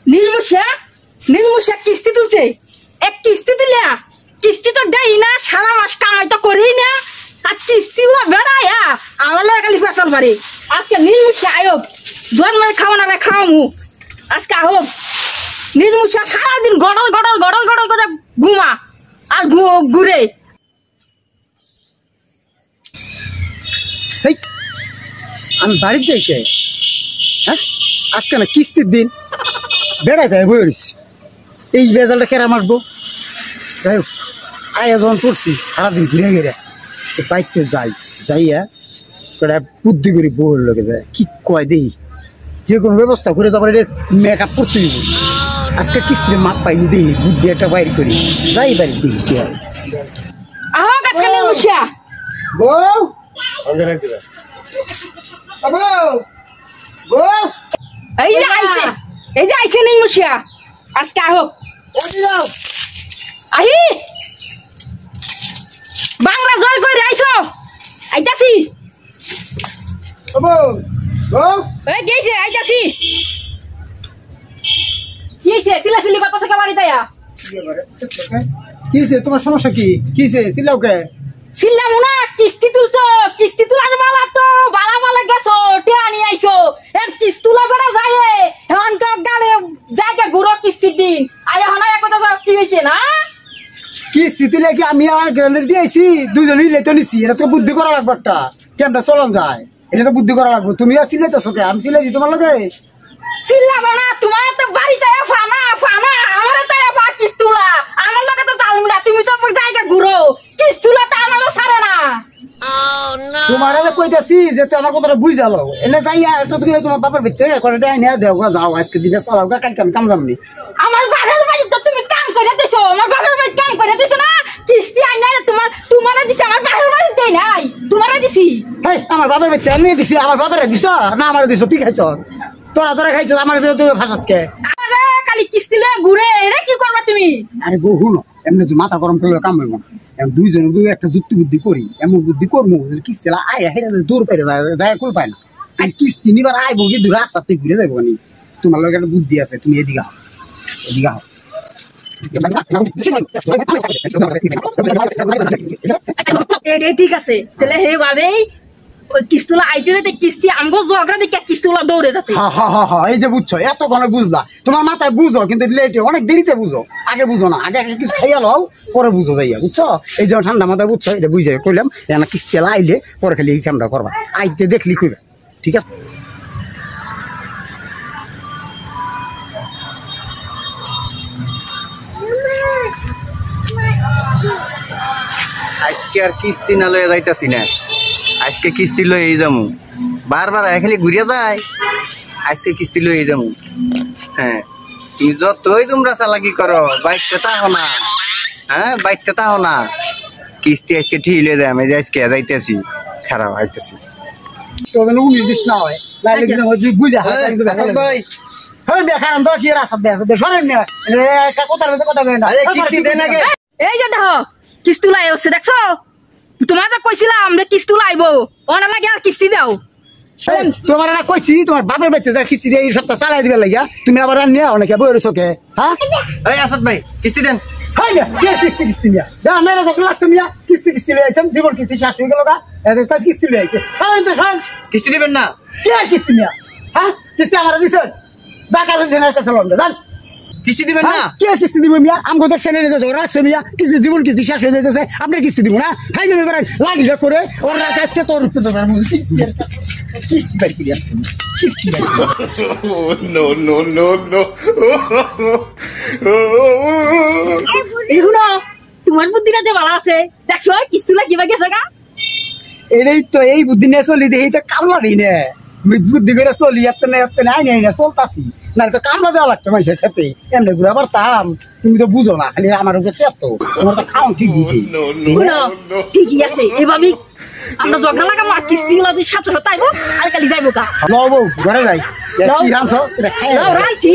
নির্মুষা নির্মুষা কিস্তি তুলছে এক কিস্তি তুলে কিস্তি তো দেই না সারা মাস কামাই তো করি না আর কিস্তি বেড়ায় আমার লোক খালি ফসল পারে আজকে নির্মুষা আয়োগ জন্মের খাওয়া না খাওয়ামু আজকে আয়োগ নির্মুষা সারাদিন গড়ল গড়ল গড়ল গড়ল করে ঘুমা আর ঘুরে আমি বাড়ির যাইতে হ্যাঁ আজকে না কিস্তির দিন বেড়া যায় বইরিস এই বেজালটা কেরা মারবো যাই হোক আয়োজন করছি সারাদিন ঘুরে ঘিরে বাইকতে যাইয়া কটা বুদ্ধি করে বউর লোকে যায় কি কয় দেই যে কোনো ব্যবস্থা করে তারপরে মেকআপ করতে দিব আজকে কিস্তির মাপ পাইনি দিই বুদ্ধি একটা বাইর করি যাই বাড়ি দিই কি হয় আহো কাছে নির্মুষা বউ এই যে আইছে নির্মুষা আজকে আহোক আহি বাংলা জয় করে আইছো আইতাছি এই গেছে আইতাছি কি হইছে সিলাসিলি কত টাকা বাড়ি দেয়া কি হইছে তোমার সমস্যা কি হইছে চিল্লাও কে চিল্লাম না কিস্তি তুলছো কিস্তি তুলার মালা তো বালা বালা গেছো টিয়া নিয়ে আইছো এর কিস্তি তুলা বেড়া যায় এখন গাড়ি জায়গা ঘুরো কিস্তির দিন আয় এখন কথা কি হয়েছে না কিস্তি তুলে কি আমি আর গ্যালের দিয়েছি দুজনে লেতো নিছি এটা তো বুদ্ধি করা লাগবে একটা কেমন চলন যায় এটা তো বুদ্ধি করা লাগবে তুমি আর চিল্লাইতেছো কে আমি চিল্লাইছি তোমার লগে চিল্লাবো না তোমার তো বাড়িতে ফানা ফানা আমার তো কিস্তি তুলা আমার লগে তো জাল মিলা তুমি তো জায়গা ঘুরো কিস্তি তুলা তো আমারও সারে না তোমার কইতাছি যে তুই আমার কথাটা বুঝ যালো এনে যাইয়া একটা তুমি তোমার বাবার ভিতরে করে দেয় নিয়ে দেও যাও আজকে দিনে চালাও কাল কাম যামনি আমার বাবার বাড়ি তো তুমি কাম করে দিছো আমার বাবার বাড়ি কাম করে দিছো না কিস্তি আইনা তোমার দিছি আমার বাবার বাড়ি দেই নাই তোমারে দিছি হেই আমার বাবার ভিতরে আমি দিছি আমার বাবারে দিছো না আমারে দিছো তুই খাইছ তোরা খাইছ আমার তুই ফাঁসাসকে আরে কালি কিস্তি লয়ে ঘুরে এরে কি করবা তুমি আরে বউ হুনো এমনি তো মাথা গরম করলে কাম হইব না দুইজনে দুই একটা যুক্তি বুদ্ধি করি এমন বুদ্ধি করবো কিস্তি আয় হেরে দূর পেরে যায় কুল পায় না আর কিস্তি নিবার আইব কিন্তু রাস্তাতে ঘুরে যাবো নি তোমার লগে একটা বুদ্ধি আছে তুমি এদিকে আও এদিকে আও ঠিক আছে তাহলে হে ভাবেই কিস্তুলা আইতে কিস্তি আমগো জগরা দেখে কিস্তুলা দৌড়ে যাতে এই যে বুঝছো এত ঘনে বুঝলা তোমার মাথায় বুঝো কিন্তু লেটে অনেক দেরিতে বুঝো আগে বুঝো না আগে কিছু খাইয়া লও পরে বুঝো যাইয়া বুঝছো এই যে ঠান্ডা মাথায় বুঝছো এটা বুঝে কইলাম না কিস্তি আইলে পরে খালি এই কামটা করবা আইতে দেখলি কইবা ঠিক আছে আজকে আর কিস্তি না লয়ে যাইতাছি না আজকে কিস্তি লয়ে যাবো বারবার খালি ঘুরিয়া যায় আজকে কিস্তি লয়ে যাবো হ্যাঁ তুমি যতই তোমরা চালাকি করো বাইকটা তাহো না হ্যাঁ বাইকটা তাহো না কিস্তি আজকে ঠিক লয়ে যায় আমি যে আজকে যাইতেছি খারাপ আইতেছি এই যে দেখো কিস্তুলা হচ্ছে দেখছো তোমার তো কইছিলাম যে কিস্তুলা আইবো ওনা লাগে আর কিস্তি দাও তোমার না কইছি তোমার বাপের বাচ্চা যা কিস্তি এই সপ্তাহ চালাই দিবে লাগিয়া তুমি আবার আর নিয়ে অনেকে বইরে চোখে হ্যাঁ এই আসাদ ভাই কিস্তি দেন হাই না কে কিস্তি নিয়া যা মেরে তো ক্লাস নিয়া কিস্তি লই আইছেন জীবন কিস্তি শেষ হয়ে গেল গা এদের কাছে কিস্তি লই আইছে কারণ তো শুন কিস্তি দিবেন না কে কিস্তি নিয়া হ্যাঁ কিস্তি আমার দিছে যা কাজ জেনার কাছে লন জান কিস্তি দিবেন না কে কিস্তি দিব মিয়া আমগো দেখছেন এই যে রাখছে মিয়া কিস্তি জীবন কিস্তি শেষ হয়ে যাইতেছে আপনি কিস্তি দিব না খাই দেবে করেন লাগিয়ে করে ওর রাত আজকে তোর উঠতে তো তার মধ্যে কিস্তি বাড়ি করে আসছে কিস্তি no এগুলো তোমার বুদ্ধিটা যে ভালো আছে দেখছো কিস্তুলা কিবা গেছে গা এটাই তো এই বুদ্ধি নিয়ে চলি দেখি তো কামলা দিই না বুদ্ধি করে চলি এত না আই না চলতাছি না তো কামলা দেওয়া লাগতো মানুষের খেতে এমনি ঘুরে আবার তাম তুমি তো বুঝো না খালি আমার উপরে চেত তোমার তো খাওয়া ঠিকই ঠিকই আছে এভাবেই আমরা ঝগড়া লাগাবো আর কিস্তি গুলা দুই সাথে সাথে আইবো আর কালি যাইবো কা বউ ঘরে যাই কি রাঁধছো রাঁধছি